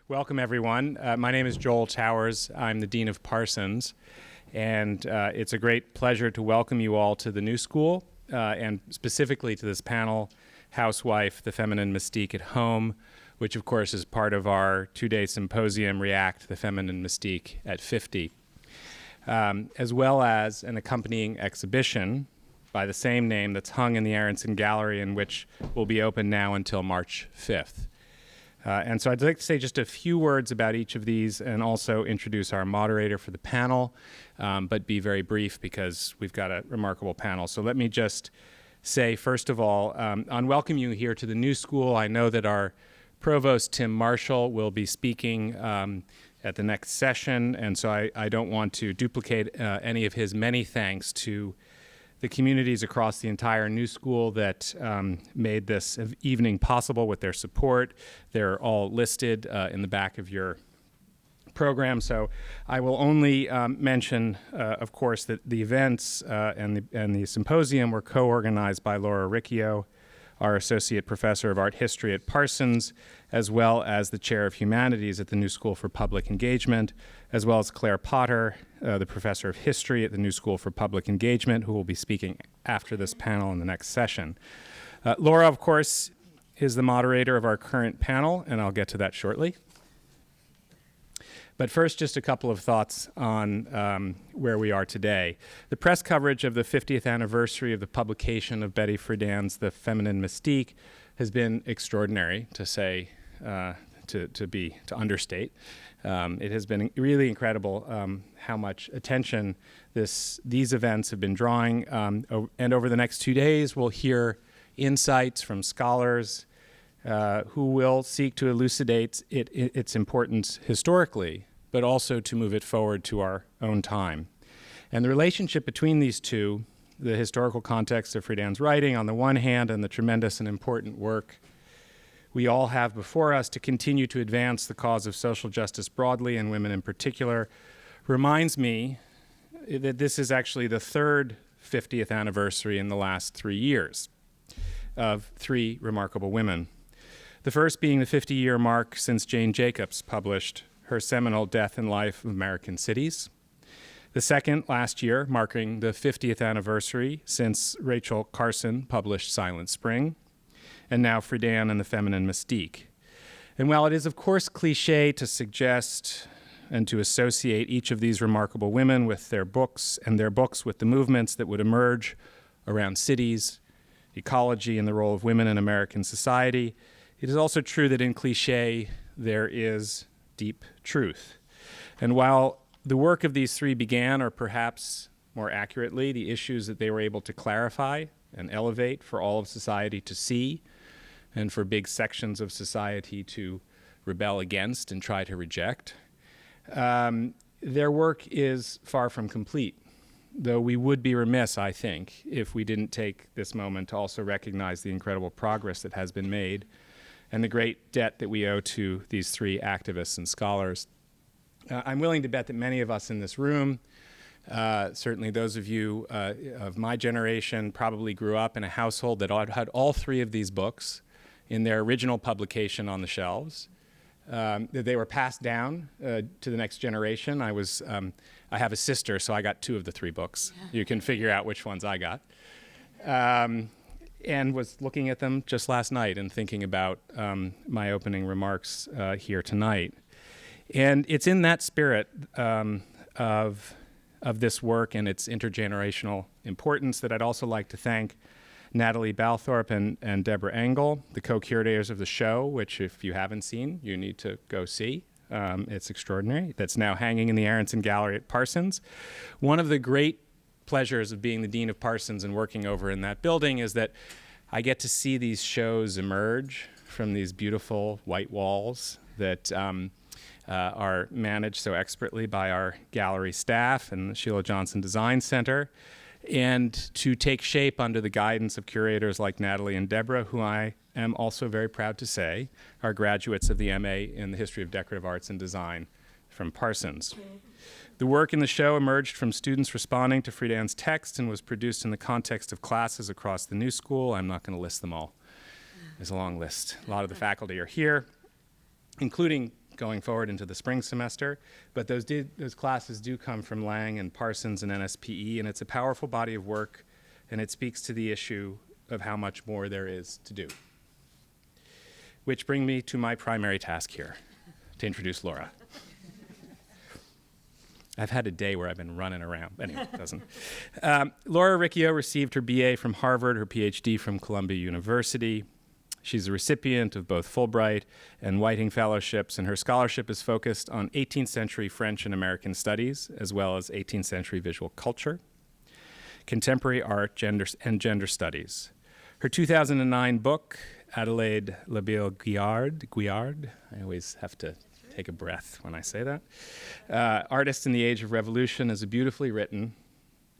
Welcome, everyone. My name is Joel Towers. I'm the Dean of Parsons, and it's a great pleasure to welcome you all to the new school, and specifically to this panel, Housewife, the Feminine Mystique at Home, which of course is part of our two-day symposium, React, the Feminine Mystique at 50, as well as an accompanying exhibition by the same name that's hung in the Aronson Gallery, and which will be open now until March 5th. And so I'd like to say just a few words about each of these and also introduce our moderator for the panel, but be very brief because we've got a remarkable panel. So let me just say, first of all, on welcome you here to the new school. I know that our provost, Tim Marshall, will be speaking at the next session, and so I don't want to duplicate any of his many thanks to the communities across the entire new school that made this evening possible with their support. They're all listed in the back of your program. So I will only mention, of course, that the events and the symposium were co-organized by Laura Riccio, our Associate Professor of Art History at Parsons, as well as the Chair of Humanities at the New School for Public Engagement, as well as Claire Potter, the Professor of History at the New School for Public Engagement, who will be speaking after this panel in the next session. Laura, of course, is the moderator of our current panel, and I'll get to that shortly. But first, just a couple of thoughts on where we are today. The press coverage of the 50th anniversary of the publication of Betty Friedan's The Feminine Mystique has been extraordinary, to say, to understate. It has been really incredible how much attention these events have been drawing. And over the next 2 days, we'll hear insights from scholars who will seek to elucidate its importance historically, but also to move it forward to our own time. And the relationship between these two, the historical context of Friedan's writing on the one hand, and the tremendous and important work we all have before us to continue to advance the cause of social justice broadly and women in particular, reminds me that this is actually the third 50th anniversary in the last 3 years of three remarkable women. The first being the 50-year mark since Jane Jacobs published her seminal Death and Life of American Cities. The second, last year, marking the 50th anniversary since Rachel Carson published Silent Spring, and now Friedan and the Feminine Mystique. And while it is, of course, cliche to suggest and to associate each of these remarkable women with their books, and their books with the movements that would emerge around cities, ecology, and the role of women in American society, it is also true that in cliche, there is deep truth. And while the work of these three began, or perhaps more accurately, the issues that they were able to clarify and elevate for all of society to see, and for big sections of society to rebel against and try to reject, their work is far from complete. Though we would be remiss, I think, if we didn't take this moment to also recognize the incredible progress that has been made and the great debt that we owe to these three activists and scholars. I'm willing to bet that many of us in this room, certainly those of you of my generation, probably grew up in a household that had all three of these books in their original publication on the shelves. They were passed down to the next generation. I have a sister, so I got two of the three books. You can figure out which ones I got. And was looking at them just last night and thinking about my opening remarks here tonight. And it's in that spirit of this work and its intergenerational importance that I'd also like to thank Natalie Balthorpe and Deborah Engel, the co-curators of the show, which if you haven't seen, you need to go see. It's extraordinary. That's now hanging in the Aronson Gallery at Parsons. One of the great pleasures of being the Dean of Parsons and working over in that building is that I get to see these shows emerge from these beautiful white walls that are managed so expertly by our gallery staff and the Sheila Johnson Design Center, and to take shape under the guidance of curators like Natalie and Deborah, who I am also very proud to say are graduates of the MA in the History of Decorative Arts and Design from Parsons. The work in the show emerged from students responding to Friedan's text and was produced in the context of classes across the new school. I'm not going to list them all. There's a long list. A lot of the faculty are here, including going forward into the spring semester. But those classes do come from Lang and Parsons and NSPE, and it's a powerful body of work, and it speaks to the issue of how much more there is to do. Which brings me to my primary task here, to introduce Laura. I've had a day where I've been running around. Anyway, it doesn't. Laura Riccio received her BA from Harvard, her PhD from Columbia University. She's a recipient of both Fulbright and Whiting fellowships, and her scholarship is focused on 18th century French and American studies, as well as 18th century visual culture, contemporary art, and gender studies. Her 2009 book, Adelaide Labille Guiard, I always have to take a breath when I say that, Artist in the Age of Revolution, is a beautifully written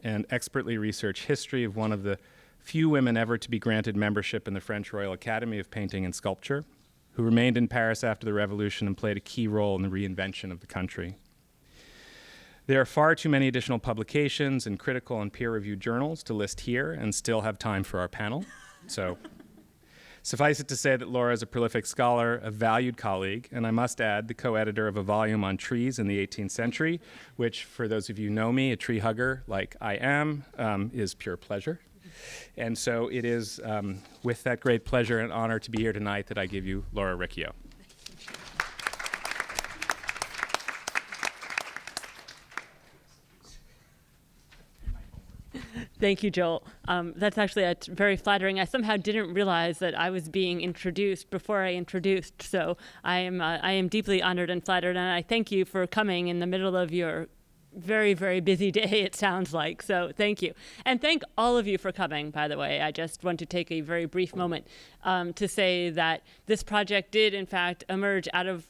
and expertly researched history of one of the few women ever to be granted membership in the French Royal Academy of Painting and Sculpture, who remained in Paris after the Revolution and played a key role in the reinvention of the country. There are far too many additional publications and critical and peer-reviewed journals to list here and still have time for our panel. So suffice it to say that Laura is a prolific scholar, a valued colleague, and I must add, the co-editor of a volume on trees in the 18th century, which, for those of you who know me, a tree hugger like I am, is pure pleasure. And so it is with that great pleasure and honor to be here tonight that I give you Laura Riccio. Thank you, Joel. That's actually very flattering. I somehow didn't realize that I was being introduced before I introduced, so I am deeply honored and flattered, and I thank you for coming in the middle of your very, very busy day, it sounds like. So thank you. And thank all of you for coming, by the way. I just want to take a very brief moment to say that this project did, in fact, emerge out of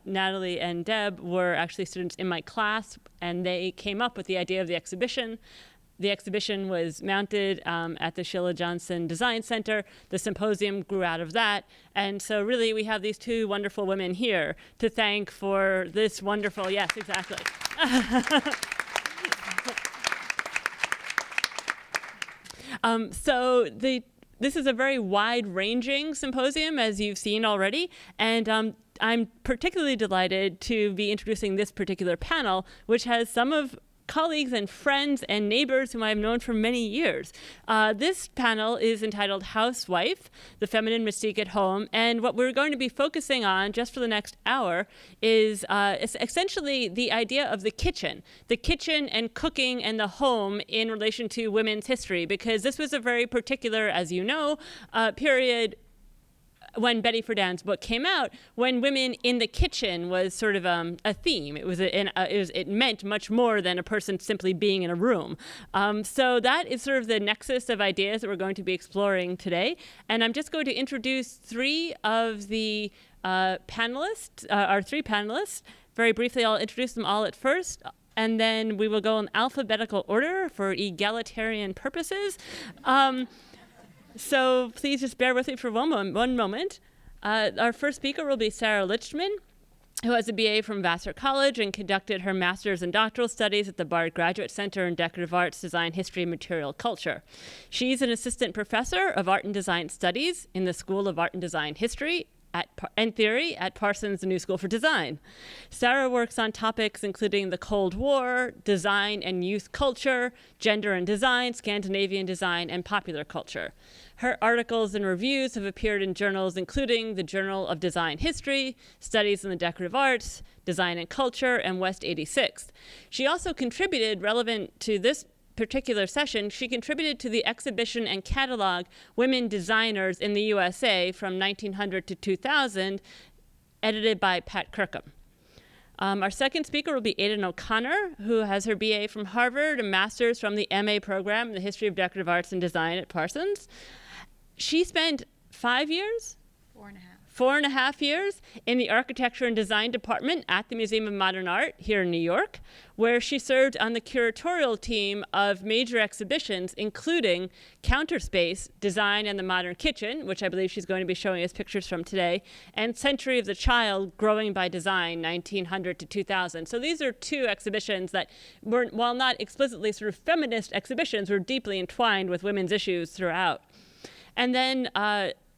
Natalie and Deb were actually students in my class, and they came up with the idea of the exhibition. The exhibition was mounted at the Sheila Johnson Design Center. The symposium grew out of that. And so really we have these two wonderful women here to thank for this wonderful, yes, exactly. This is a very wide-ranging symposium, as you've seen already. And I'm particularly delighted to be introducing this particular panel, which has some of colleagues and friends and neighbors whom I've known for many years. This panel is entitled Housewife, the Feminine Mystique at Home, and what we're going to be focusing on just for the next hour is essentially the idea of the kitchen and cooking and the home in relation to women's history, because this was a very particular, as you know, period when Betty Friedan's book came out, when women in the kitchen was sort of a theme. It meant much more than a person simply being in a room. So that is sort of the nexus of ideas that we're going to be exploring today. And I'm just going to introduce three of the panelists, our three panelists. Very briefly, I'll introduce them all at first, and then we will go in alphabetical order for egalitarian purposes. So please just bear with me for one moment. Our first speaker will be Sarah Lichtman, who has a BA from Vassar College and conducted her master's and doctoral studies at the Bard Graduate Center in Decorative Arts, Design, History, and Material Culture. She's an assistant professor of Art and Design Studies in the School of Art and Design History and Theory at Parsons, the New School for Design. Sarah works on topics including the Cold War, design and youth culture, gender and design, Scandinavian design, and popular culture. Her articles and reviews have appeared in journals including the Journal of Design History, Studies in the Decorative Arts, Design and Culture, and West 86th. She also contributed, relevant to this particular session, she contributed to the exhibition and catalog Women Designers in the USA from 1900 to 2000, edited by Pat Kirkham. Our second speaker will be Aidan O'Connor, who has her BA from Harvard, a master's from the MA program in the History of Decorative Arts and Design at Parsons. She spent 5 years? 4.5 years in the Architecture and Design Department at the Museum of Modern Art here in New York, where she served on the curatorial team of major exhibitions, including Counterspace, Design and the Modern Kitchen, which I believe she's going to be showing us pictures from today, and Century of the Child, Growing by Design, 1900 to 2000. So these are two exhibitions that were, while not explicitly sort of feminist exhibitions, were deeply entwined with women's issues throughout. And then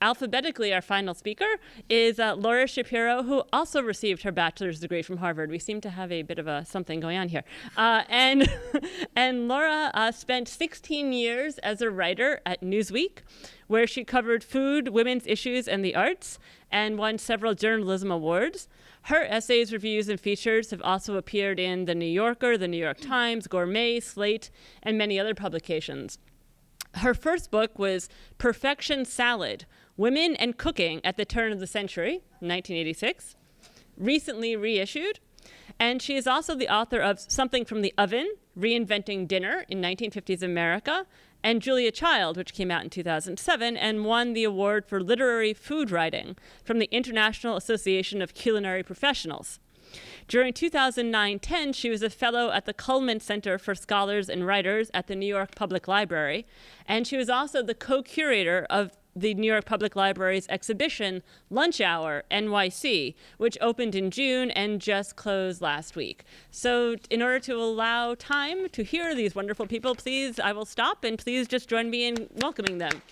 Alphabetically, our final speaker is Laura Shapiro, who also received her bachelor's degree from Harvard. We seem to have a bit of a something going on here. And Laura spent 16 years as a writer at Newsweek, where she covered food, women's issues, and the arts, and won several journalism awards. Her essays, reviews, and features have also appeared in The New Yorker, The New York Times, Gourmet, Slate, and many other publications. Her first book was Perfection Salad, Women and Cooking at the Turn of the Century, 1986, recently reissued. And she is also the author of Something from the Oven, Reinventing Dinner in 1950s America, and Julia Child, which came out in 2007 and won the award for literary food writing from the International Association of Culinary Professionals. During 2009-10, she was a fellow at the Cullman Center for Scholars and Writers at the New York Public Library, and she was also the co-curator of the New York Public Library's exhibition, Lunch Hour, NYC, which opened in June and just closed last week. So in order to allow time to hear these wonderful people, please, I will stop, and please just join me in welcoming them.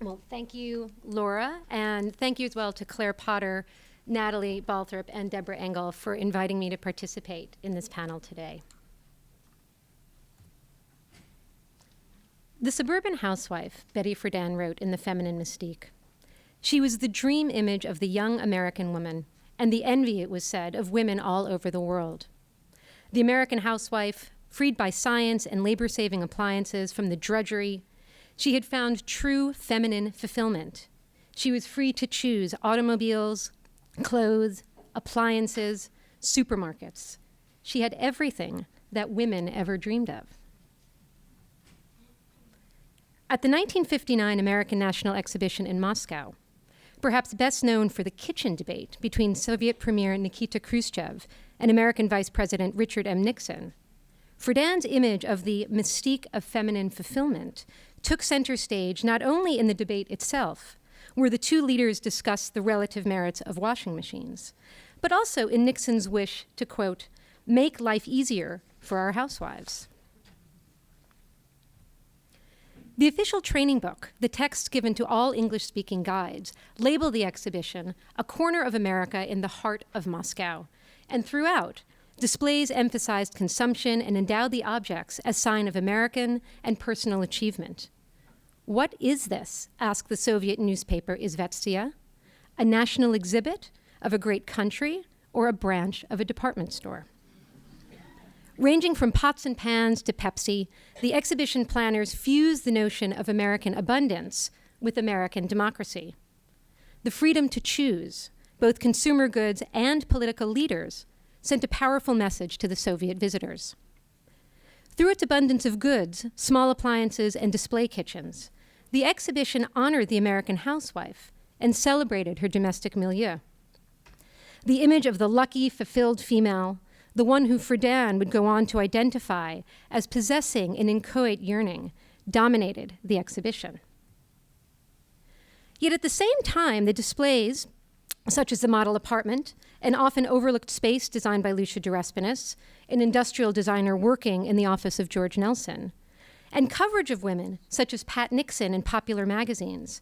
Well, thank you, Laura, and thank you as well to Claire Potter, Natalie Balthrop, and Deborah Engel for inviting me to participate in this panel today. The suburban housewife, Betty Friedan wrote in The Feminine Mystique, "She was the dream image of the young American woman, and the envy, it was said, of women all over the world. The American housewife, freed by science and labor-saving appliances from the drudgery, she had found true feminine fulfillment. She was free to choose automobiles, clothes, appliances, supermarkets. She had everything that women ever dreamed of." At the 1959 American National Exhibition in Moscow, perhaps best known for the kitchen debate between Soviet Premier Nikita Khrushchev and American Vice President Richard M. Nixon, Friedan's image of the mystique of feminine fulfillment took center stage not only in the debate itself, where the two leaders discussed the relative merits of washing machines, but also in Nixon's wish to, quote, "make life easier for our housewives." The official training book, the texts given to all English-speaking guides, label the exhibition a corner of America in the heart of Moscow, and throughout, displays emphasized consumption and endowed the objects as sign of American and personal achievement. "What is this?" asked the Soviet newspaper Izvestia, "a national exhibit of a great country or a branch of a department store?" Ranging from pots and pans to Pepsi, the exhibition planners fused the notion of American abundance with American democracy. The freedom to choose, both consumer goods and political leaders, sent a powerful message to the Soviet visitors. Through its abundance of goods, small appliances, and display kitchens, the exhibition honored the American housewife and celebrated her domestic milieu. The image of the lucky, fulfilled female, the one who Friedan would go on to identify as possessing an inchoate yearning, dominated the exhibition. Yet at the same time, the displays, such as the model apartment, an often overlooked space designed by Lucia de Respinis, an industrial designer working in the office of George Nelson, and coverage of women, such as Pat Nixon in popular magazines,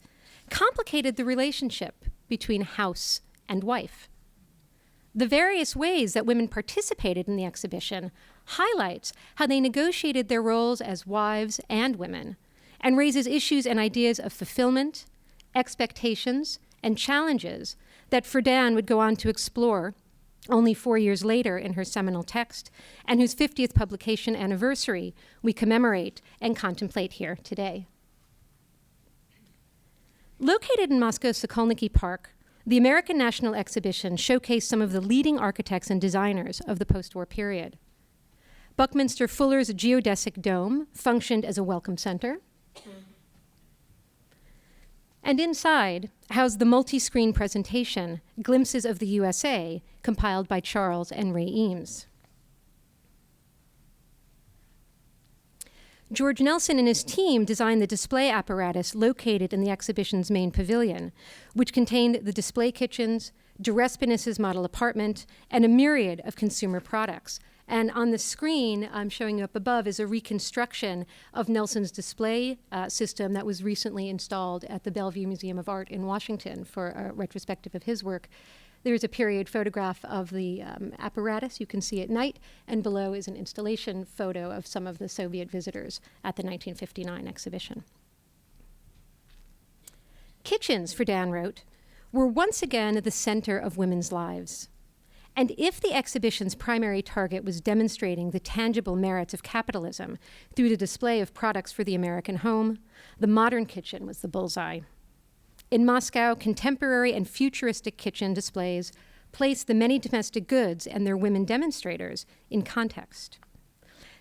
complicated the relationship between house and wife. The various ways that women participated in the exhibition highlights how they negotiated their roles as wives and women, and raises issues and ideas of fulfillment, expectations, and challenges that Friedan would go on to explore only 4 years later in her seminal text, and whose 50th publication anniversary we commemorate and contemplate here today. Located in Moscow's Sokolniki Park, the American National Exhibition showcased some of the leading architects and designers of the post-war period. Buckminster Fuller's geodesic dome functioned as a welcome center. And inside housed the multi-screen presentation, Glimpses of the USA, compiled by Charles and Ray Eames. George Nelson and his team designed the display apparatus located in the exhibition's main pavilion, which contained the display kitchens, de Respinis's model apartment, and a myriad of consumer products. And on the screen I'm showing you up above is a reconstruction of Nelson's display system that was recently installed at the Bellevue Museum of Art in Washington for a retrospective of his work. There's a period photograph of the apparatus you can see at night, and below is an installation photo of some of the Soviet visitors at the 1959 exhibition. Kitchens, Friedan wrote, were once again the center of women's lives. And if the exhibition's primary target was demonstrating the tangible merits of capitalism through the display of products for the American home, the modern kitchen was the bullseye. In Moscow, contemporary and futuristic kitchen displays place the many domestic goods and their women demonstrators in context.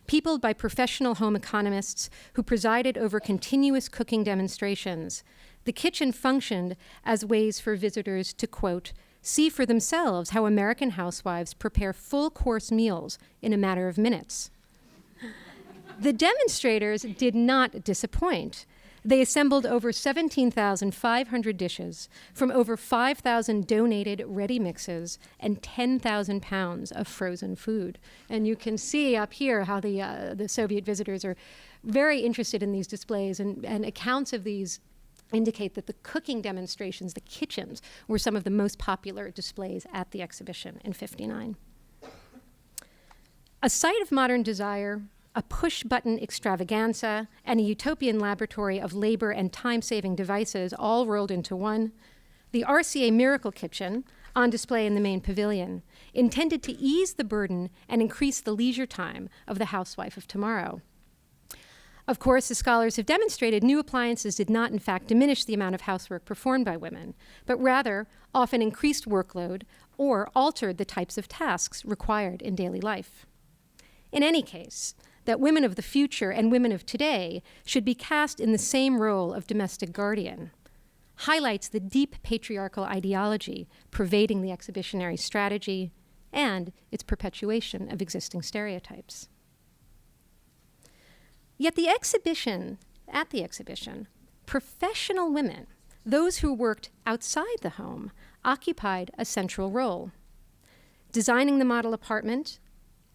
Peopled by professional home economists who presided over continuous cooking demonstrations, the kitchen functioned as ways for visitors to, quote, see for themselves how American housewives prepare full-course meals in a matter of minutes. The demonstrators did not disappoint. They assembled over 17,500 dishes from over 5,000 donated ready mixes and 10,000 pounds of frozen food. And you can see up here how the Soviet visitors are very interested in these displays, and accounts of these indicate that the cooking demonstrations, the kitchens, were some of the most popular displays at the exhibition in '59. A site of modern desire, a push-button extravaganza, and a utopian laboratory of labor and time-saving devices all rolled into one, the Rca Miracle Kitchen, on display in the main pavilion, intended to ease the burden and increase the leisure time of the housewife of tomorrow. Of course, as scholars have demonstrated, new appliances did not, in fact, diminish the amount of housework performed by women, but rather often increased workload or altered the types of tasks required in daily life. In any case, that women of the future and women of today should be cast in the same role of domestic guardian highlights the deep patriarchal ideology pervading the exhibitionary strategy and its perpetuation of existing stereotypes. Yet at the exhibition, professional women, those who worked outside the home, occupied a central role. Designing the model apartment,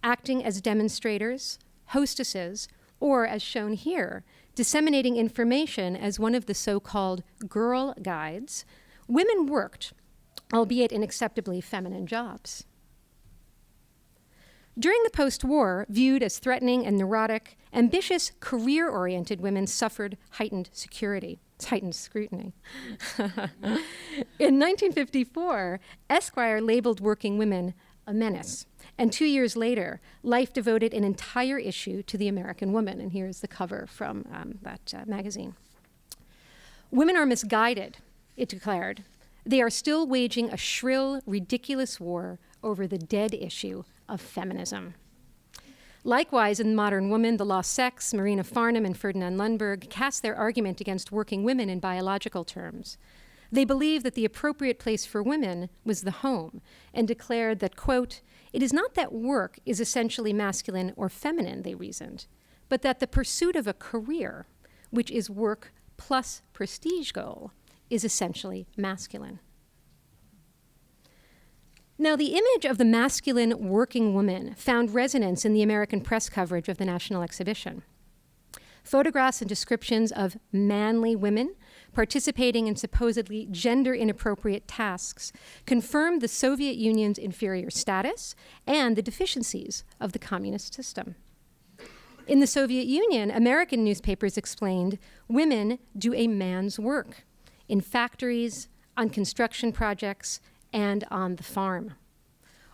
acting as demonstrators, hostesses, or, as shown here, disseminating information as one of the so-called girl guides, women worked, albeit in acceptably feminine jobs. During the post-war, viewed as threatening and neurotic, ambitious, career-oriented women suffered heightened scrutiny. In 1954, Esquire labeled working women a menace. And 2 years later, Life devoted an entire issue to the American woman. And here's the cover from that magazine. Women are misguided, it declared. They are still waging a shrill, ridiculous war over the dead issue of feminism. Likewise, in Modern Woman, The Lost Sex, Marina Farnham and Ferdinand Lundberg cast their argument against working women in biological terms. They believed that the appropriate place for women was the home and declared that, quote, it is not that work is essentially masculine or feminine, they reasoned, but that the pursuit of a career, which is work plus prestige goal, is essentially masculine. Now, the image of the masculine working woman found resonance in the American press coverage of the National Exhibition. Photographs and descriptions of manly women participating in supposedly gender-inappropriate tasks confirmed the Soviet Union's inferior status and the deficiencies of the communist system. In the Soviet Union, American newspapers explained women do a man's work in factories, on construction projects, and on the farm.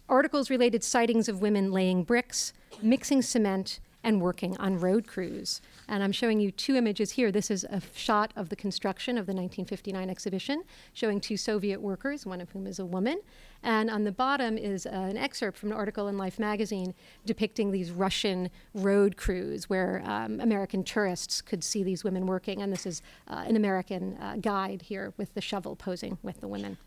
Articles related sightings of women laying bricks, mixing cement, and working on road crews. And I'm showing you two images here. This is a shot of the construction of the 1959 exhibition, showing two Soviet workers, one of whom is a woman. And on the bottom is an excerpt from an article in Life magazine depicting these Russian road crews where American tourists could see these women working. And this is an American guide here with the shovel posing with the women.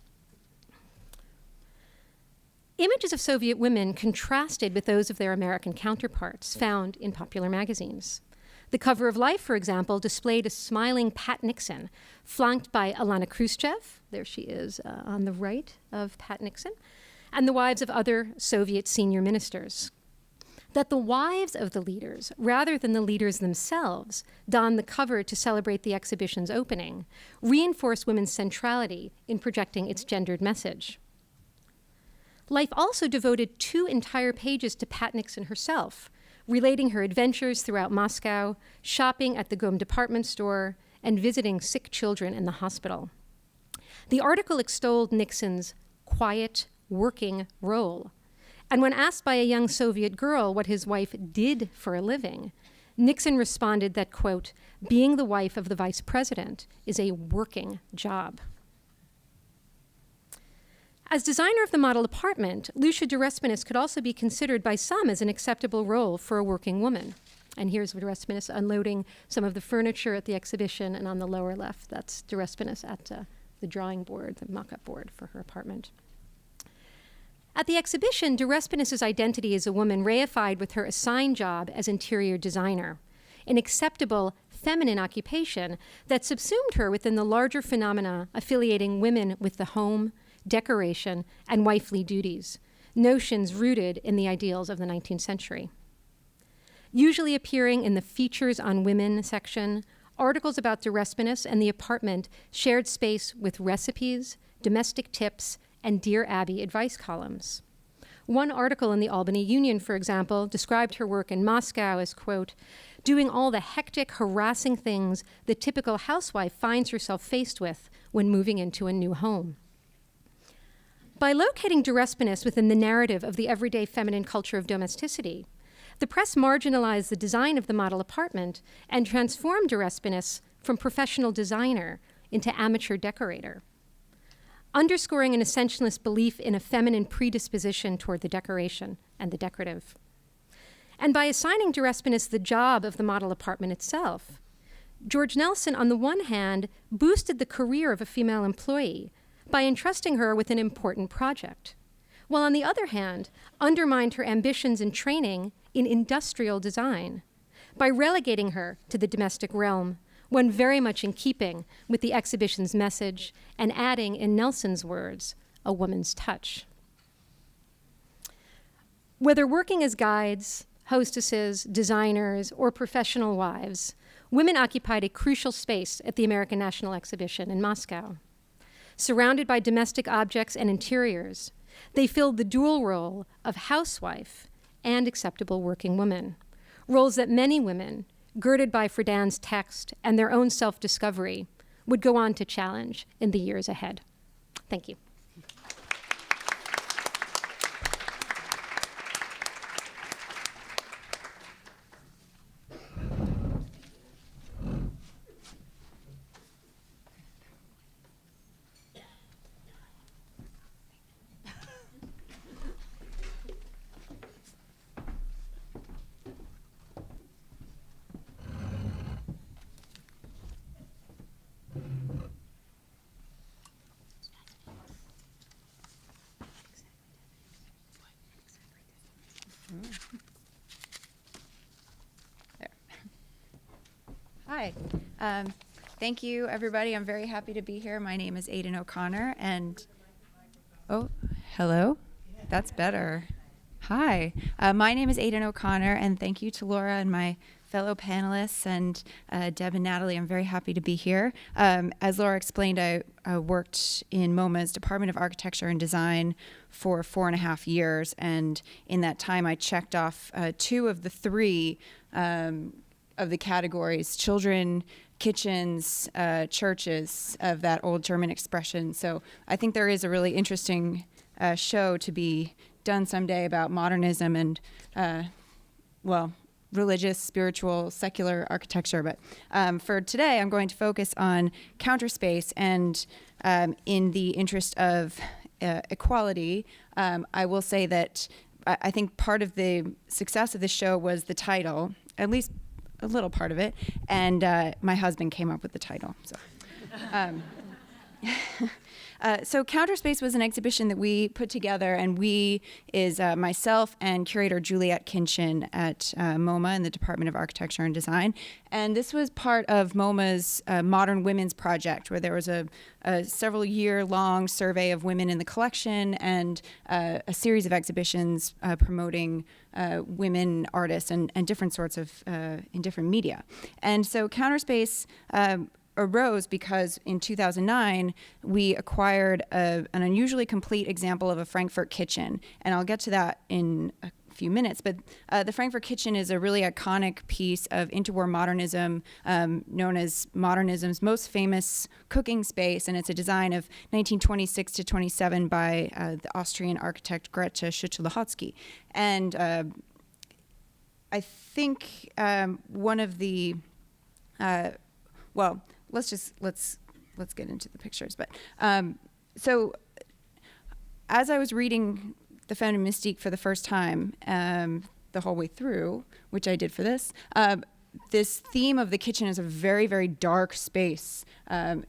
Images of Soviet women contrasted with those of their American counterparts found in popular magazines. The cover of Life, for example, displayed a smiling Pat Nixon, flanked by Alana Khrushchev, there she is on the right of Pat Nixon, and the wives of other Soviet senior ministers. That the wives of the leaders, rather than the leaders themselves, donned the cover to celebrate the exhibition's opening, reinforced women's centrality in projecting its gendered message. Life also devoted 2 entire pages to Pat Nixon herself, relating her adventures throughout Moscow, shopping at the Gome department store, and visiting sick children in the hospital. The article extolled Nixon's quiet, working role. And when asked by a young Soviet girl what his wife did for a living, Nixon responded that, quote, being the wife of the vice president is a working job. As designer of the model apartment, Lucia de Respinis could also be considered by some as an acceptable role for a working woman. And here's de Respinis unloading some of the furniture at the exhibition, and on the lower left, that's de Respinis at the drawing board, the mock-up board for her apartment. At the exhibition, de Respinis' identity as a woman reified with her assigned job as interior designer, an acceptable feminine occupation that subsumed her within the larger phenomena affiliating women with the home, decoration, and wifely duties, notions rooted in the ideals of the 19th century. Usually appearing in the Features on Women section, articles about de Respinis and the apartment shared space with recipes, domestic tips, and Dear Abby advice columns. One article in the Albany Union, for example, described her work in Moscow as, quote, doing all the hectic, harassing things the typical housewife finds herself faced with when moving into a new home. By locating de Respinis within the narrative of the everyday feminine culture of domesticity, the press marginalized the design of the model apartment and transformed de Respinis from professional designer into amateur decorator, underscoring an essentialist belief in a feminine predisposition toward the decoration and the decorative. And by assigning de Respinis the job of the model apartment itself, George Nelson, on the one hand, boosted the career of a female employee by entrusting her with an important project, while on the other hand, undermined her ambitions and training in industrial design by relegating her to the domestic realm, one very much in keeping with the exhibition's message and adding, in Nelson's words, a woman's touch. Whether working as guides, hostesses, designers, or professional wives, women occupied a crucial space at the American National Exhibition in Moscow. Surrounded by domestic objects and interiors, they filled the dual role of housewife and acceptable working woman, roles that many women, girded by Friedan's text and their own self-discovery, would go on to challenge in the years ahead. Thank you. Hi. Thank you, everybody. I'm very happy to be here. My name is Aidan O'Connor, and oh, hello. That's better. Hi. My name is Aidan O'Connor, and thank you to Laura and my fellow panelists and Deb and Natalie. I'm very happy to be here. As Laura explained, I worked in MoMA's Department of Architecture and Design for 4.5 years, and in that time I checked off 2 of the 3 of the categories: children, kitchens, churches, of that old German expression. So I think there is a really interesting show to be done someday about modernism and, religious, spiritual, secular architecture. But for today, I'm going to focus on counterspace, and in the interest of equality, I will say that I think part of the success of this show was the title, at least a little part of it, and my husband came up with the title. So, So Counterspace was an exhibition that we put together, and we is myself and curator Juliet Kinchin at MoMA in the Department of Architecture and Design. And this was part of MoMA's Modern Women's Project, where there was a several-year-long survey of women in the collection and a series of exhibitions promoting women artists and different sorts of, in different media. And so Counterspace arose because in 2009 we acquired an unusually complete example of a Frankfort Kitchen, and I'll get to that in a few minutes. But the Frankfort Kitchen is a really iconic piece of interwar modernism, known as modernism's most famous cooking space, and it's a design of 1926 to 27 by the Austrian architect Rca Miracle. And I think one of the well, let's get into the pictures. But so as I was reading The Feminine Mystique for the first time, the whole way through, which I did for this, this theme of the kitchen as a very, very dark space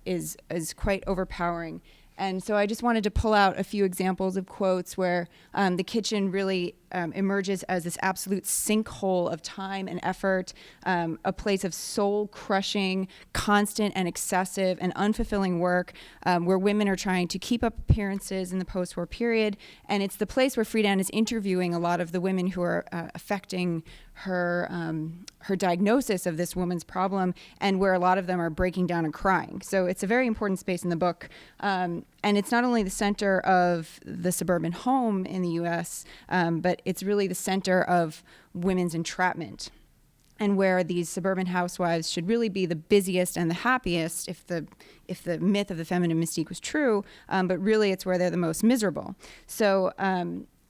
is quite overpowering. And so I just wanted to pull out a few examples of quotes where the kitchen really emerges as this absolute sinkhole of time and effort, a place of soul-crushing, constant and excessive and unfulfilling work, where women are trying to keep up appearances in the post-war period. And it's the place where Friedan is interviewing a lot of the women who are affecting her diagnosis of this woman's problem, and where a lot of them are breaking down and crying. So it's a very important space in the book. And it's not only the center of the suburban home in the U.S., but it's really the center of women's entrapment, and where these suburban housewives should really be the busiest and the happiest if the myth of the feminine mystique was true, but really it's where they're the most miserable. So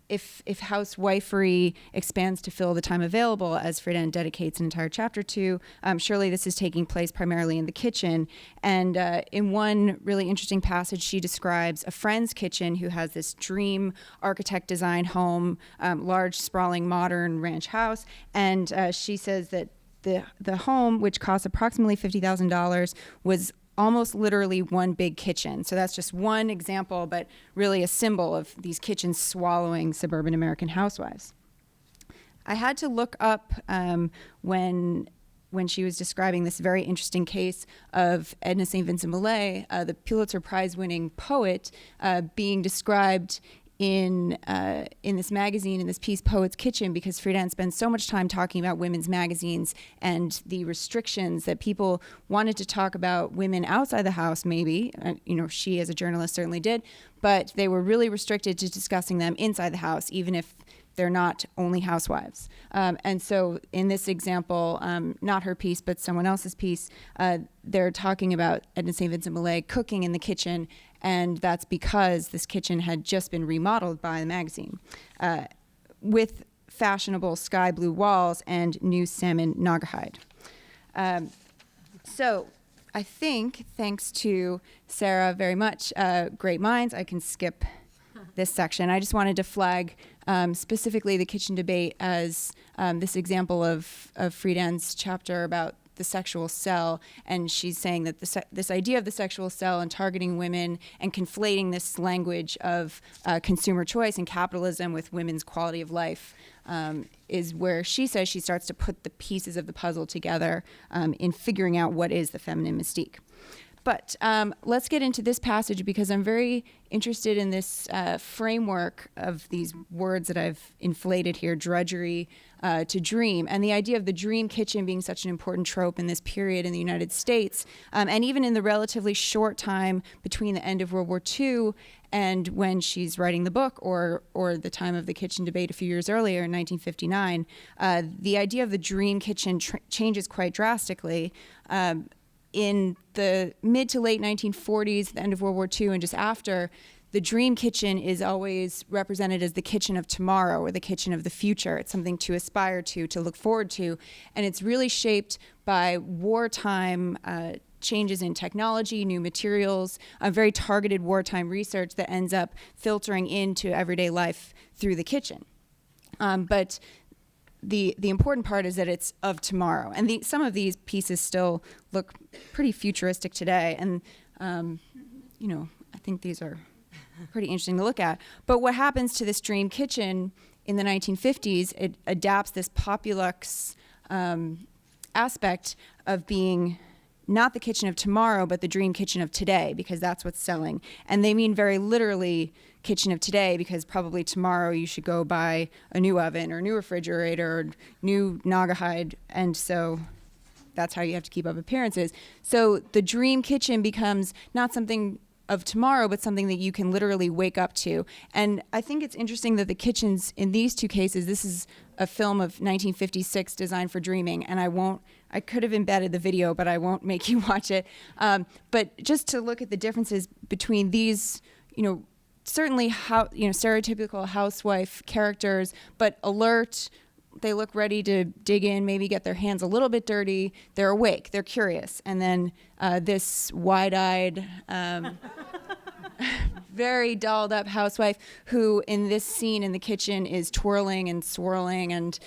if housewifery expands to fill the time available, as Friedan dedicates an entire chapter to, surely this is taking place primarily in the kitchen. And in one really interesting passage, she describes a friend's kitchen who has this dream architect design home, large, sprawling, modern ranch house. And she says that the home, which cost approximately $50,000, was almost literally one big kitchen. So that's just one example, but really a symbol of these kitchens swallowing suburban American housewives. I had to look up when she was describing this very interesting case of Edna St. Vincent Millay, the Pulitzer Prize-winning poet, being described in this magazine, in this piece, Poet's Kitchen, because Friedan spends so much time talking about women's magazines and the restrictions that people wanted to talk about women outside the house, maybe. She as a journalist certainly did, but they were really restricted to discussing them inside the house, even if they're not only housewives. And so in this example, not her piece, but someone else's piece, they're talking about Edna St. Vincent Millay cooking in the kitchen, and that's because this kitchen had just been remodeled by the magazine with fashionable sky blue walls and new salmon naugahyde. So I think, thanks to Sarah very much, great minds, I can skip this section. I just wanted to flag specifically the kitchen debate as this example of Friedan's chapter about the sexual cell, and she's saying that this idea of the sexual cell and targeting women and conflating this language of consumer choice and capitalism with women's quality of life is where she says she starts to put the pieces of the puzzle together in figuring out what is the feminine mystique. But let's get into this passage, because I'm very interested in this framework of these words that I've inflated here, drudgery to dream, and the idea of the dream kitchen being such an important trope in this period in the United States, and even in the relatively short time between the end of World War II and when she's writing the book, or the time of the kitchen debate a few years earlier in 1959, the idea of the dream kitchen changes quite drastically. In the mid to late 1940s, the end of World War II, and just after, the dream kitchen is always represented as the kitchen of tomorrow or the kitchen of the future. It's something to aspire to look forward to. And it's really shaped by wartime changes in technology, new materials, very targeted wartime research that ends up filtering into everyday life through the kitchen. But the important part is that it's of tomorrow. And some of these pieces still look pretty futuristic today. And I think these are pretty interesting to look at. But what happens to this dream kitchen in the 1950s, it adapts this populux aspect of being not the kitchen of tomorrow, but the dream kitchen of today, because that's what's selling. And they mean very literally kitchen of today, because probably tomorrow you should go buy a new oven or a new refrigerator or new Naugahyde. And so that's how you have to keep up appearances. So the dream kitchen becomes not something of tomorrow, but something that you can literally wake up to. And I think it's interesting that the kitchens in these two cases, this is a film of 1956 designed for dreaming, and I could have embedded the video, but I won't make you watch it. But just to look at the differences between these, certainly stereotypical housewife characters, but alert. They look ready to dig in, maybe get their hands a little bit dirty. They're awake, they're curious. And then this wide-eyed, very dolled up housewife who in this scene in the kitchen is twirling and swirling and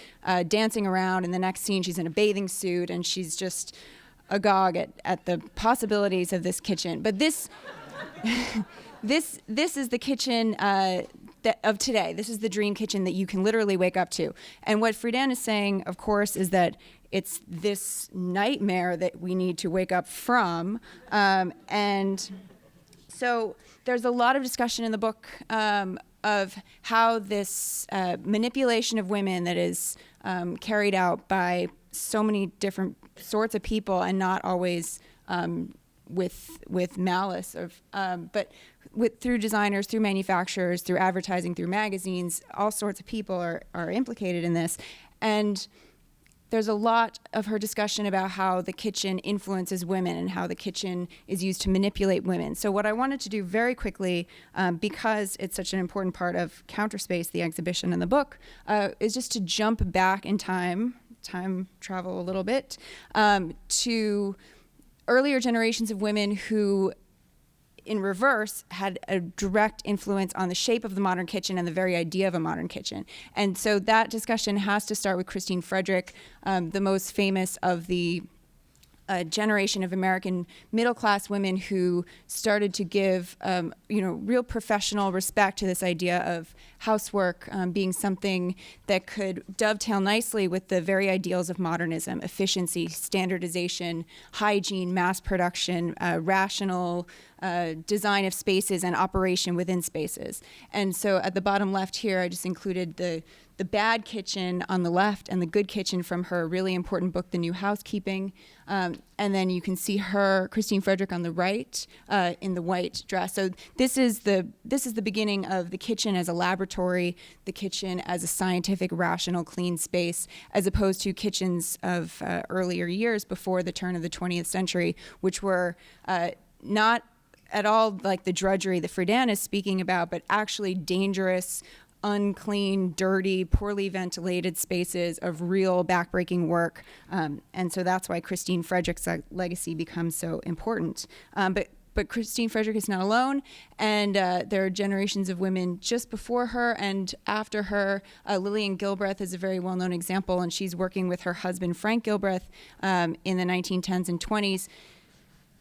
dancing around. In the next scene, she's in a bathing suit and she's just agog at the possibilities of this kitchen. But this is the kitchen of today. This is the dream kitchen that you can literally wake up to. And what Friedan is saying, of course, is that it's this nightmare that we need to wake up from. And so there's a lot of discussion in the book of how this manipulation of women that is carried out by so many different sorts of people, and not always with malice, but through designers, through manufacturers, through advertising, through magazines, all sorts of people are implicated in this. And there's a lot of her discussion about how the kitchen influences women and how the kitchen is used to manipulate women. So what I wanted to do very quickly, because it's such an important part of Counterspace, the exhibition and the book, is just to jump back in time travel a little bit, to earlier generations of women who, in reverse, had a direct influence on the shape of the modern kitchen and the very idea of a modern kitchen. And so that discussion has to start with Christine Frederick, the most famous of the generation of American middle-class women who started to give, real professional respect to this idea of housework being something that could dovetail nicely with the very ideals of modernism: efficiency, standardization, hygiene, mass production, rational design of spaces and operation within spaces. And so at the bottom left here, I just included the bad kitchen on the left and the good kitchen from her really important book, The New Housekeeping. And then you can see her, Christine Frederick, on the right in the white dress. So this is the beginning of the kitchen as a laboratory, the kitchen as a scientific, rational, clean space, as opposed to kitchens of earlier years before the turn of the 20th century, which were not at all like the drudgery that Friedan is speaking about, but actually dangerous, unclean, dirty, poorly ventilated spaces of real backbreaking work. And so that's why Christine Frederick's legacy becomes so important. But Christine Frederick is not alone, and there are generations of women just before her and after her. Lillian Gilbreth is a very well-known example, and she's working with her husband, Frank Gilbreth, in the 1910s and 20s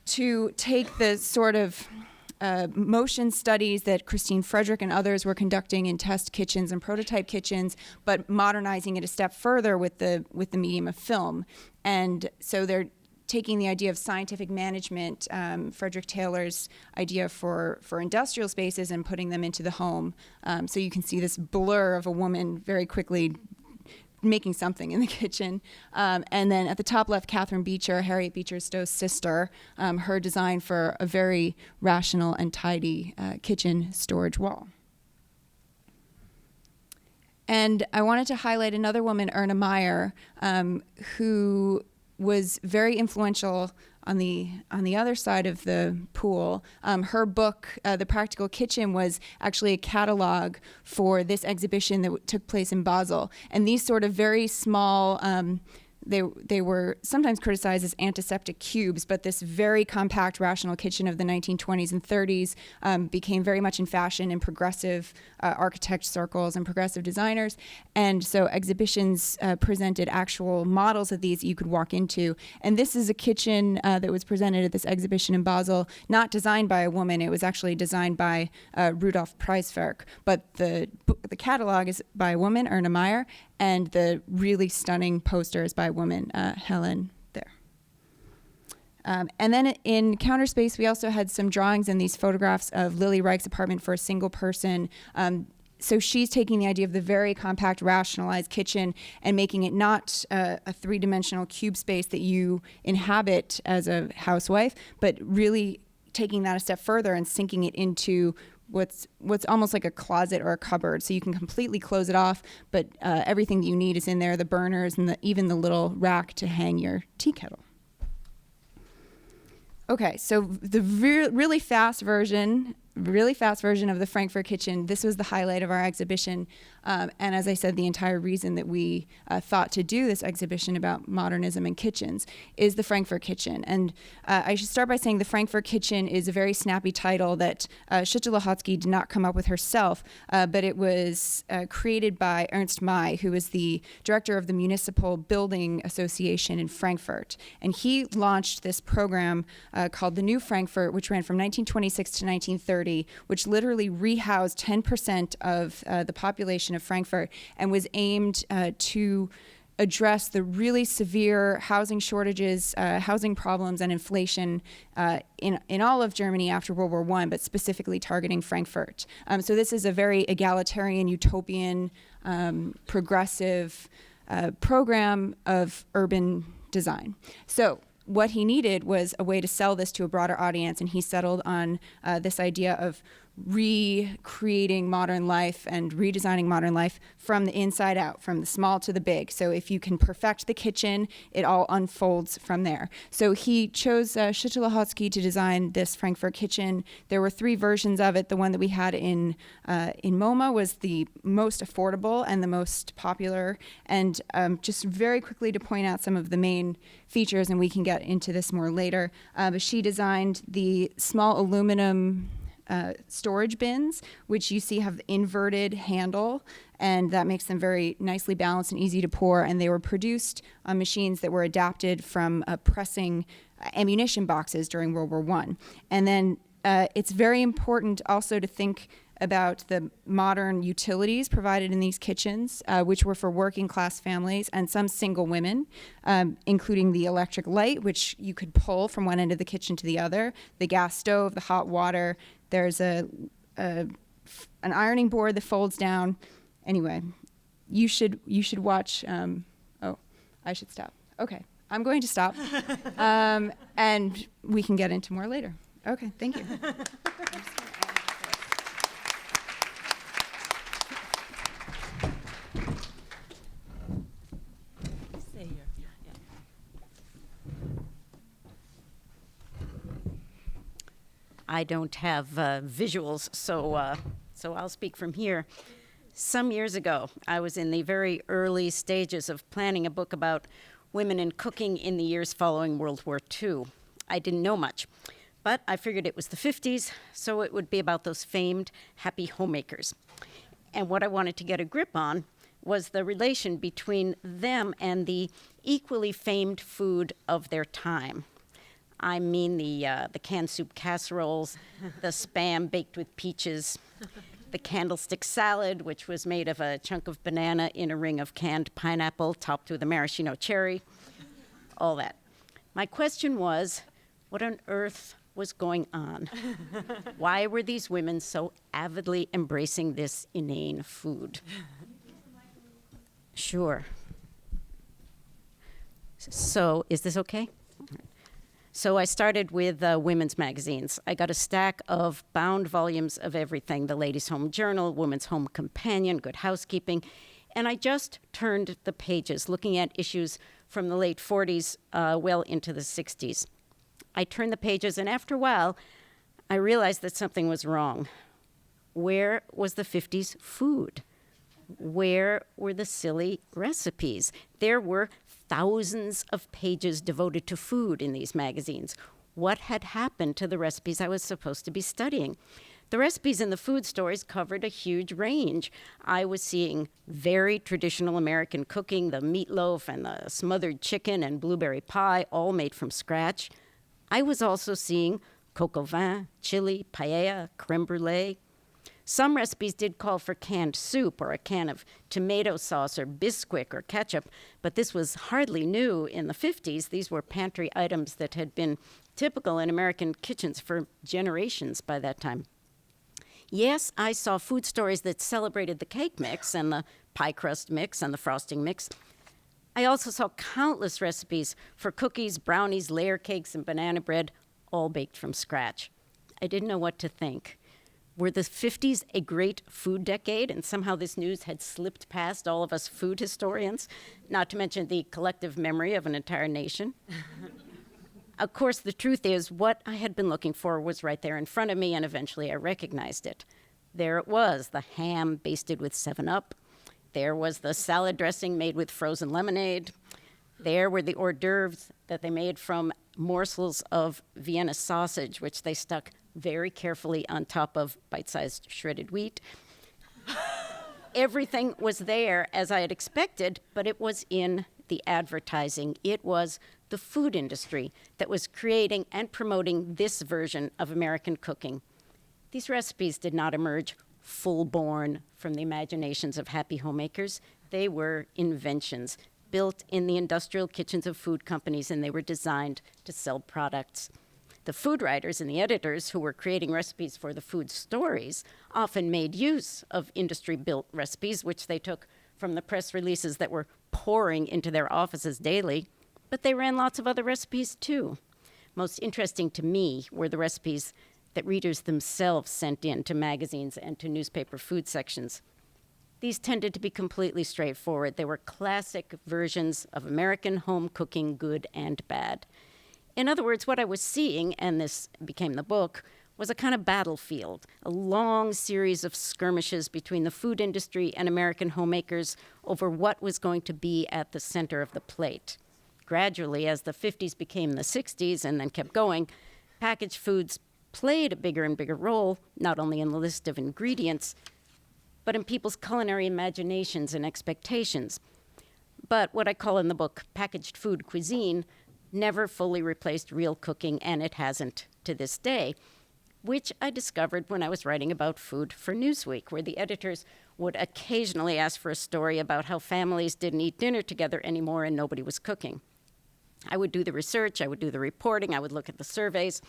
to take the sort of motion studies that Christine Frederick and others were conducting in test kitchens and prototype kitchens, but modernizing it a step further with the medium of film. And so they're taking the idea of scientific management, Frederick Taylor's idea for industrial spaces, and putting them into the home. So you can see this blur of a woman very quickly making something in the kitchen. And then at the top left, Catherine Beecher, Harriet Beecher Stowe's sister, her design for a very rational and tidy kitchen storage wall. And I wanted to highlight another woman, Erna Meyer, who was very influential on the other side of the pool. Her book, The Practical Kitchen, was actually a catalog for this exhibition that took place in Basel. And these sort of very small they were sometimes criticized as antiseptic cubes, but this very compact rational kitchen of the 1920s and 30s became very much in fashion in progressive architect circles and progressive designers. And so exhibitions presented actual models of these you could walk into. And this is a kitchen that was presented at this exhibition in Basel, not designed by a woman. It was actually designed by Rudolf Preiswerk. But the catalog is by a woman, Erna Meyer, and the really stunning poster is by a woman, Helen, there. And then in Counterspace, we also had some drawings and these photographs of Lily Reich's apartment for a single person. So she's taking the idea of the very compact, rationalized kitchen and making it not a three-dimensional cube space that you inhabit as a housewife, but really taking that a step further and sinking it into what's almost like a closet or a cupboard. So you can completely close it off, but everything that you need is in there, the burners and even the little rack to hang your tea kettle. Okay, so the really fast version of the Frankfort Kitchen. This was the highlight of our exhibition. And as I said, the entire reason that we thought to do this exhibition about modernism and kitchens is the Frankfort Kitchen. And I should start by saying the Frankfort Kitchen is a very snappy title that Schütte-Lahotzky did not come up with herself, but it was created by Ernst May, who was the director of the Municipal Building Association in Frankfurt. And he launched this program called the New Frankfurt, which ran from 1926 to 1930, which literally rehoused 10% of the population of Frankfurt and was aimed to address the really severe housing shortages, housing problems, and inflation in all of Germany after World War I, but specifically targeting Frankfurt. So this is a very egalitarian, utopian, progressive program of urban design. So what he needed was a way to sell this to a broader audience, and he settled on this idea of recreating modern life and redesigning modern life from the inside out, from the small to the big. So if you can perfect the kitchen, it all unfolds from there. So he chose Schütte-Lahotzky to design this Frankfurt Kitchen. There were 3 versions of it. The one that we had in MoMA was the most affordable and the most popular. And just very quickly to point out some of the main features, and we can get into this more later. But she designed the small aluminum storage bins, which you see have inverted handle, and that makes them very nicely balanced and easy to pour. And they were produced on machines that were adapted from pressing ammunition boxes during World War I. And then it's very important also to think about the modern utilities provided in these kitchens, which were for working class families and some single women, including the electric light, which you could pull from one end of the kitchen to the other, the gas stove, the hot water. There's an ironing board that folds down. Anyway, you should watch. I should stop. Okay, I'm going to stop, and we can get into more later. Okay, thank you. I don't have visuals, so I'll speak from here. Some years ago, I was in the very early stages of planning a book about women in cooking in the years following World War II. I didn't know much, but I figured it was the 50s, so it would be about those famed happy homemakers. And what I wanted to get a grip on was the relation between them and the equally famed food of their time. I mean the canned soup casseroles, the Spam baked with peaches, the candlestick salad, which was made of a chunk of banana in a ring of canned pineapple topped with a maraschino cherry, all that. My question was, what on earth was going on? Why were these women so avidly embracing this inane food? Sure. So, is this okay? So I started with women's magazines. I got a stack of bound volumes of everything, the Ladies' Home Journal, Women's Home Companion, Good Housekeeping, and I just turned the pages, looking at issues from the late 40s well into the 60s. I turned the pages, and after a while, I realized that something was wrong. Where was the 50s food? Where were the silly recipes? There were thousands of pages devoted to food in these magazines. What had happened to the recipes I was supposed to be studying? The recipes in the food stories covered a huge range. I was seeing very traditional American cooking, the meatloaf and the smothered chicken and blueberry pie, all made from scratch. I was also seeing coq au vin, chili, paella, creme brulee. Some recipes did call for canned soup or a can of tomato sauce or Bisquick or ketchup, but this was hardly new in the 50s. These were pantry items that had been typical in American kitchens for generations by that time. Yes, I saw food stories that celebrated the cake mix and the pie crust mix and the frosting mix. I also saw countless recipes for cookies, brownies, layer cakes, and banana bread, all baked from scratch. I didn't know what to think. Were the 50s a great food decade, and somehow this news had slipped past all of us food historians, not to mention the collective memory of an entire nation? Of course, the truth is, what I had been looking for was right there in front of me, and eventually I recognized it. There it was, the ham basted with 7-Up. There was the salad dressing made with frozen lemonade. There were the hors d'oeuvres that they made from morsels of Vienna sausage, which they stuck very carefully on top of bite-sized shredded wheat. Everything was there as I had expected, but it was in the advertising. It was the food industry that was creating and promoting this version of American cooking. These recipes did not emerge full-born from the imaginations of happy homemakers. They were inventions built in the industrial kitchens of food companies, and they were designed to sell products. The food writers and the editors who were creating recipes for the food stories often made use of industry-built recipes, which they took from the press releases that were pouring into their offices daily, but they ran lots of other recipes too. Most interesting to me were the recipes that readers themselves sent in to magazines and to newspaper food sections. These tended to be completely straightforward. They were classic versions of American home cooking, good and bad. In other words, what I was seeing, and this became the book, was a kind of battlefield, a long series of skirmishes between the food industry and American homemakers over what was going to be at the center of the plate. Gradually, as the 50s became the 60s and then kept going, packaged foods played a bigger and bigger role, not only in the list of ingredients, but in people's culinary imaginations and expectations. But what I call in the book packaged food cuisine never fully replaced real cooking, and it hasn't to this day, which I discovered when I was writing about food for Newsweek, where the editors would occasionally ask for a story about how families didn't eat dinner together anymore and nobody was cooking. I would do the research, I would do the reporting, I would look at the surveys,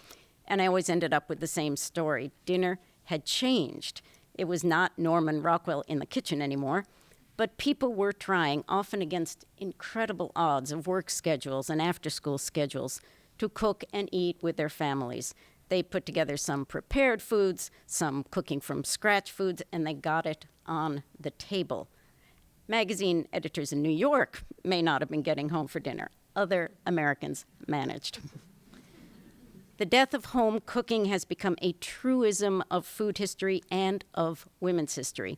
and I always ended up with the same story. Dinner had changed. It was not Norman Rockwell in the kitchen anymore, but people were trying, often against incredible odds of work schedules and after-school schedules, to cook and eat with their families. They put together some prepared foods, some cooking from scratch foods, and they got it on the table. Magazine editors in New York may not have been getting home for dinner. Other Americans managed. The death of home cooking has become a truism of food history and of women's history.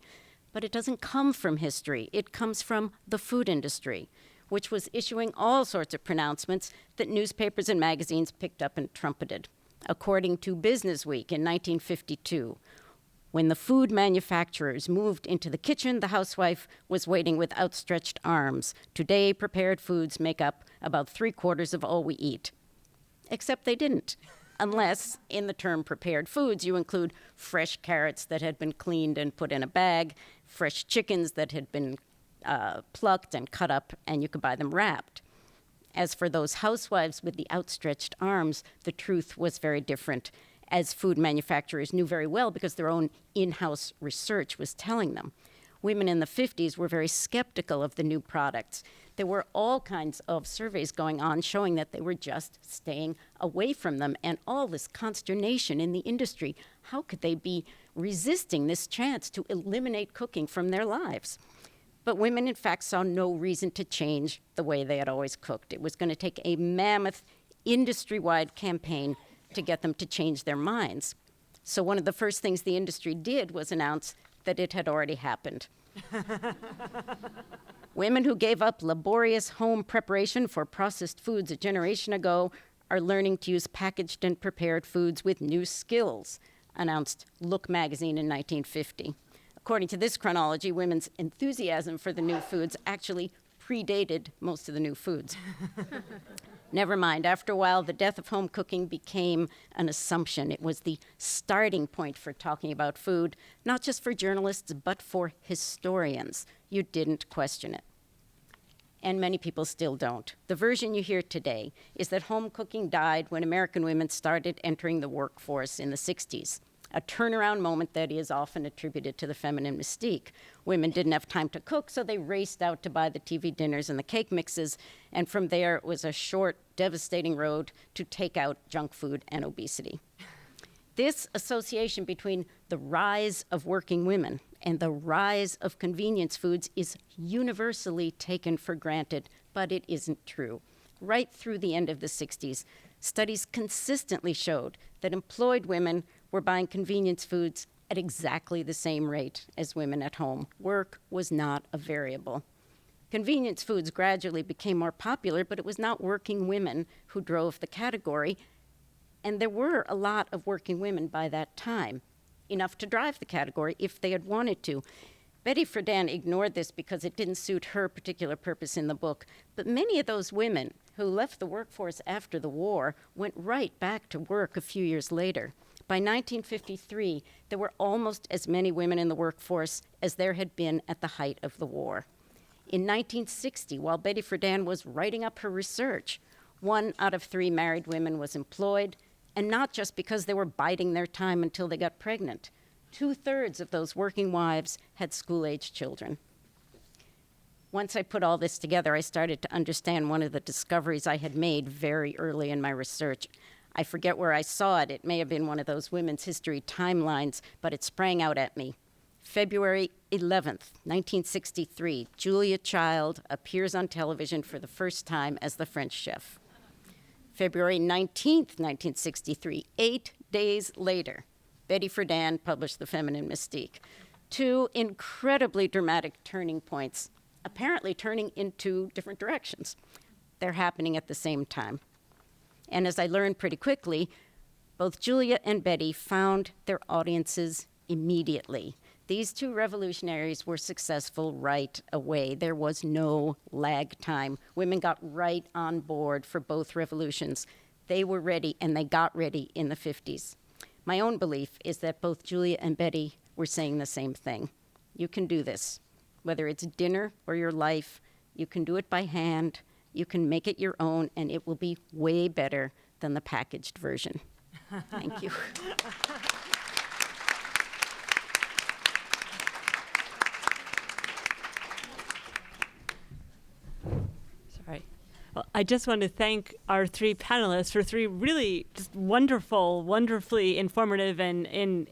But it doesn't come from history. It comes from the food industry, which was issuing all sorts of pronouncements that newspapers and magazines picked up and trumpeted. According to Businessweek in 1952, when the food manufacturers moved into the kitchen, the housewife was waiting with outstretched arms. Today, prepared foods make up about 3/4 of all we eat. Except they didn't, unless in the term prepared foods you include fresh carrots that had been cleaned and put in a bag, fresh chickens that had been plucked and cut up, and you could buy them wrapped. As for those housewives with the outstretched arms, the truth was very different, as food manufacturers knew very well because their own in-house research was telling them. Women in the 50s were very skeptical of the new products. There were all kinds of surveys going on showing that they were just staying away from them, and all this consternation in the industry. How could they be resisting this chance to eliminate cooking from their lives? But women, in fact, saw no reason to change the way they had always cooked. It was going to take a mammoth industry-wide campaign to get them to change their minds. So one of the first things the industry did was announce that it had already happened. Women who gave up laborious home preparation for processed foods a generation ago are learning to use packaged and prepared foods with new skills, announced Look magazine in 1950. According to this chronology, women's enthusiasm for the new foods actually predated most of the new foods. Never mind, after a while, the death of home cooking became an assumption. It was the starting point for talking about food, not just for journalists, but for historians. You didn't question it. And many people still don't. The version you hear today is that home cooking died when American women started entering the workforce in the 60s. A turnaround moment that is often attributed to the feminine mystique. Women didn't have time to cook, so they raced out to buy the TV dinners and the cake mixes, and from there it was a short, devastating road to take out junk food and obesity. This association between the rise of working women and the rise of convenience foods is universally taken for granted, but it isn't true. Right through the end of the 60s, studies consistently showed that employed women were buying convenience foods at exactly the same rate as women at home. Work was not a variable. Convenience foods gradually became more popular, but it was not working women who drove the category, and there were a lot of working women by that time, enough to drive the category if they had wanted to. Betty Friedan ignored this because it didn't suit her particular purpose in the book, but many of those women who left the workforce after the war went right back to work a few years later. By 1953, there were almost as many women in the workforce as there had been at the height of the war. In 1960, while Betty Friedan was writing up her research, 1 out of 3 married women was employed, and not just because they were biding their time until they got pregnant. 2/3 of those working wives had school-aged children. Once I put all this together, I started to understand one of the discoveries I had made very early in my research. I forget where I saw it. It may have been one of those women's history timelines, but it sprang out at me. February 11th, 1963, Julia Child appears on television for the first time as the French chef. February 19th, 1963, 8 days later, Betty Friedan published The Feminine Mystique. 2 incredibly dramatic turning points, apparently turning in 2 different directions. They're happening at the same time. And as I learned pretty quickly, both Julia and Betty found their audiences immediately. These 2 revolutionaries were successful right away. There was no lag time. Women got right on board for both revolutions. They were ready, and they got ready in the 50s. My own belief is that both Julia and Betty were saying the same thing. You can do this. Whether it's dinner or your life, you can do it by hand. You can make it your own, and it will be way better than the packaged version. Thank you. Sorry. Well, I just want to thank our 3 panelists for 3 really just wonderfully informative and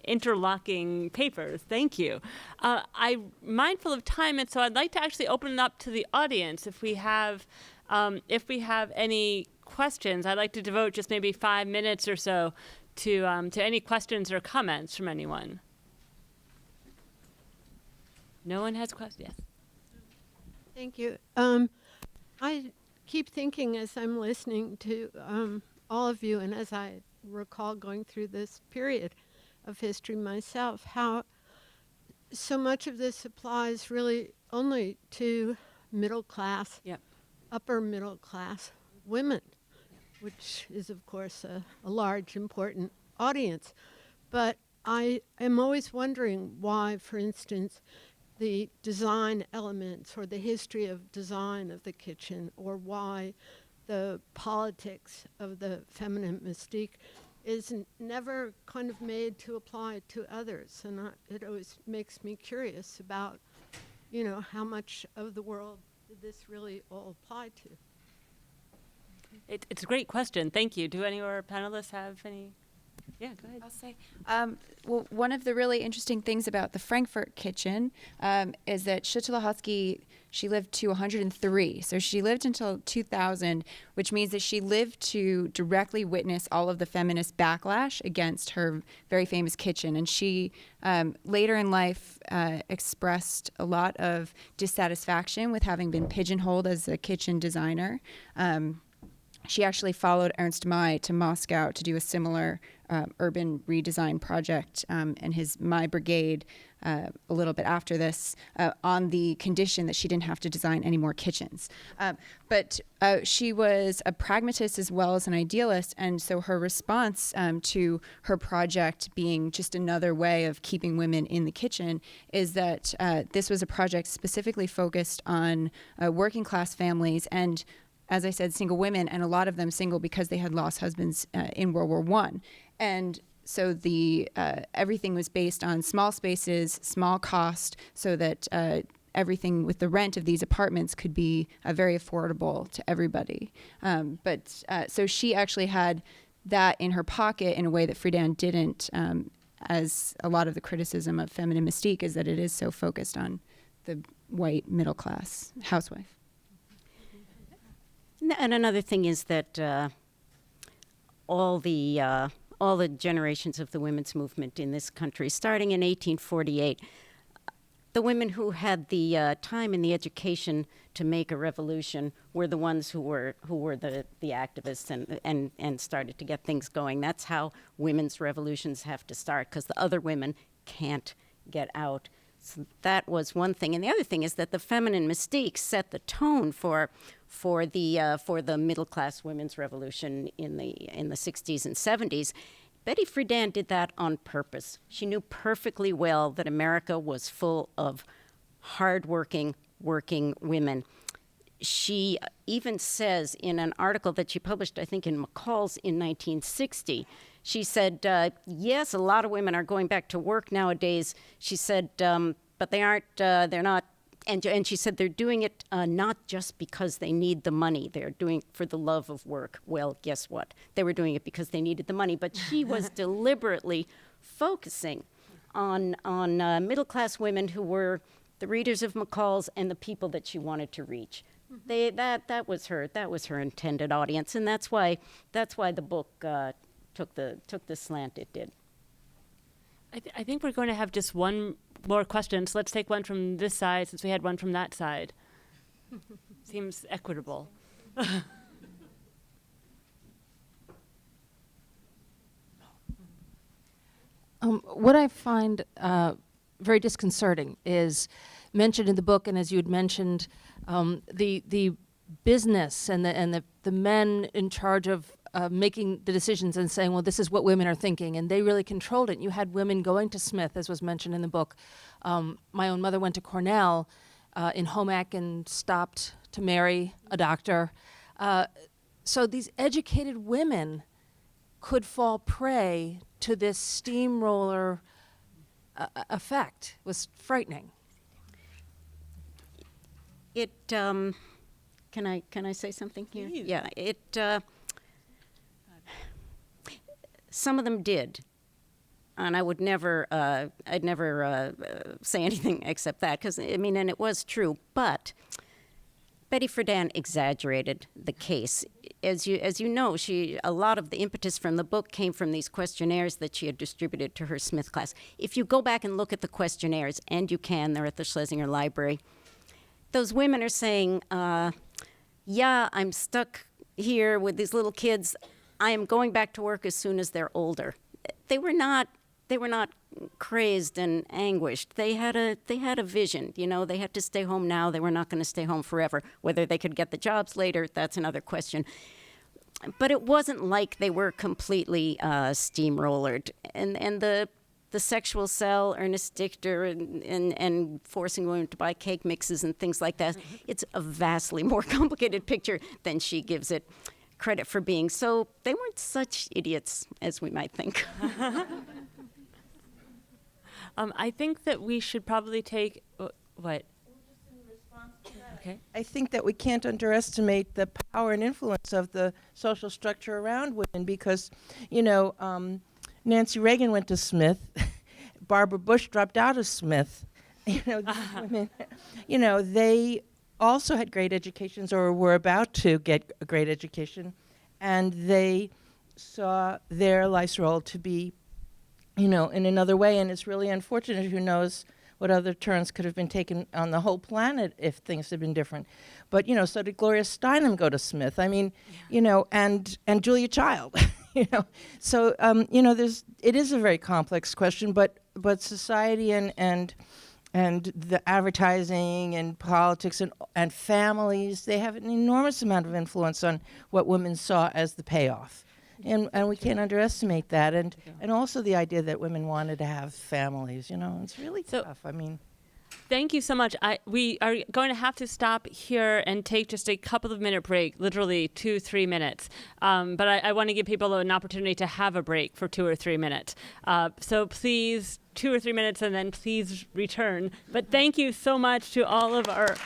interlocking papers. Thank you. I'm mindful of time, and so I'd like to actually open it up to the audience. If we have any questions, I'd like to devote just maybe 5 minutes or so to any questions or comments from anyone. No one has questions? Yes. Thank you. I keep thinking as I'm listening to all of you, and as I recall going through this period of history myself, how so much of this applies really only to middle class, upper middle class women, which is, of course, a large, important audience. But I am always wondering why, for instance, the design elements or the history of design of the kitchen, or why the politics of the feminine mystique is never kind of made to apply to others. And it always makes me curious about, how much of the world did this really all apply to? It's a great question. Thank you. Do any of our panelists have any Yeah, go ahead. I'll say, well, one of the really interesting things about the Frankfort Kitchen is that Schütte-Lahotsky, she lived to 103. So she lived until 2000, which means that she lived to directly witness all of the feminist backlash against her very famous kitchen. And she later in life expressed a lot of dissatisfaction with having been pigeonholed as a kitchen designer. She actually followed Ernst May to Moscow to do a similar urban redesign project and his My Brigade a little bit after this on the condition that she didn't have to design any more kitchens. But she was a pragmatist as well as an idealist, and so her response to her project being just another way of keeping women in the kitchen is that this was a project specifically focused on working class families and, as I said, single women, and a lot of them single because they had lost husbands in World War I. And so the everything was based on small spaces, small cost, so that everything with the rent of these apartments could be very affordable to everybody. So she actually had that in her pocket in a way that Friedan didn't, as a lot of the criticism of Feminine Mystique is that it is so focused on the white middle class housewife. And another thing is that all the generations of the women's movement in this country, starting in 1848, the women who had the time and the education to make a revolution were the ones who were the activists and started to get things going. That's how women's revolutions have to start, because the other women can't get out. So that was one thing, and the other thing is that the Feminine Mystique set the tone for the middle class women's revolution in the 60s and 70s. Betty Friedan did that on purpose. She knew perfectly well that America was full of hardworking, working women. She even says in an article that she published, I think, in McCall's in 1960, she said, yes, a lot of women are going back to work nowadays. She said, but they aren't, they're not, and she said they're doing it not just because they need the money. They're doing it for the love of work. Well, guess what? They were doing it because they needed the money. But she was deliberately focusing on middle-class women who were the readers of McCall's and the people that she wanted to reach. That was her intended audience, and that's why the book took the slant it did. I think we're going to have just one more question, so let's take one from this side since we had one from that side. Seems equitable. What I find very disconcerting is mentioned in the book, and as you had mentioned, the business and the men in charge of making the decisions and saying, well, this is what women are thinking, and they really controlled it. You had women going to Smith, as was mentioned in the book. My own mother went to Cornell in home ec and stopped to marry a doctor. So these educated women could fall prey to this steamroller effect. It was frightening. It can I say something here? Please. Yeah, some of them did, and I would never I'd never say anything except that, because I mean, and it was true. But Betty Friedan exaggerated the case. As you know, a lot of the impetus from the book came from these questionnaires that she had distributed to her Smith class. If you go back and look at the questionnaires, and you can, they're at the Schlesinger Library, those women are saying, yeah, I'm stuck here with these little kids. I am going back to work as soon as they're older. They were not crazed and anguished. They had a vision. You know, they had to stay home now. They were not going to stay home forever. Whether they could get the jobs later, that's another question. But it wasn't like they were completely steamrollered. And the sexual cell, Ernest Dichter, and forcing women to buy cake mixes and things like that, it's a vastly more complicated picture than she gives it credit for being. So they weren't such idiots as we might think. I think that we should probably take what? Okay. I think that we can't underestimate the power and influence of the social structure around women, because, you know, Nancy Reagan went to Smith. Barbara Bush dropped out of Smith. These women, they also had great educations or were about to get a great education, and they saw their life's role to be, in another way. And it's really unfortunate. Who knows what other turns could have been taken on the whole planet if things had been different. But, so did Gloria Steinem go to Smith. I mean, and Julia Child. So it is a very complex question, but society and the advertising and politics and families, they have an enormous amount of influence on what women saw as the payoff. And we can't underestimate that. And also the idea that women wanted to have families, it's really tough. I mean, thank you so much. We are going to have to stop here and take just a couple of minute break, literally 2-3 minutes. But I want to give people an opportunity to have a break for 2 or 3 minutes. So please, 2 or 3 minutes, and then please return. But thank you so much to all of our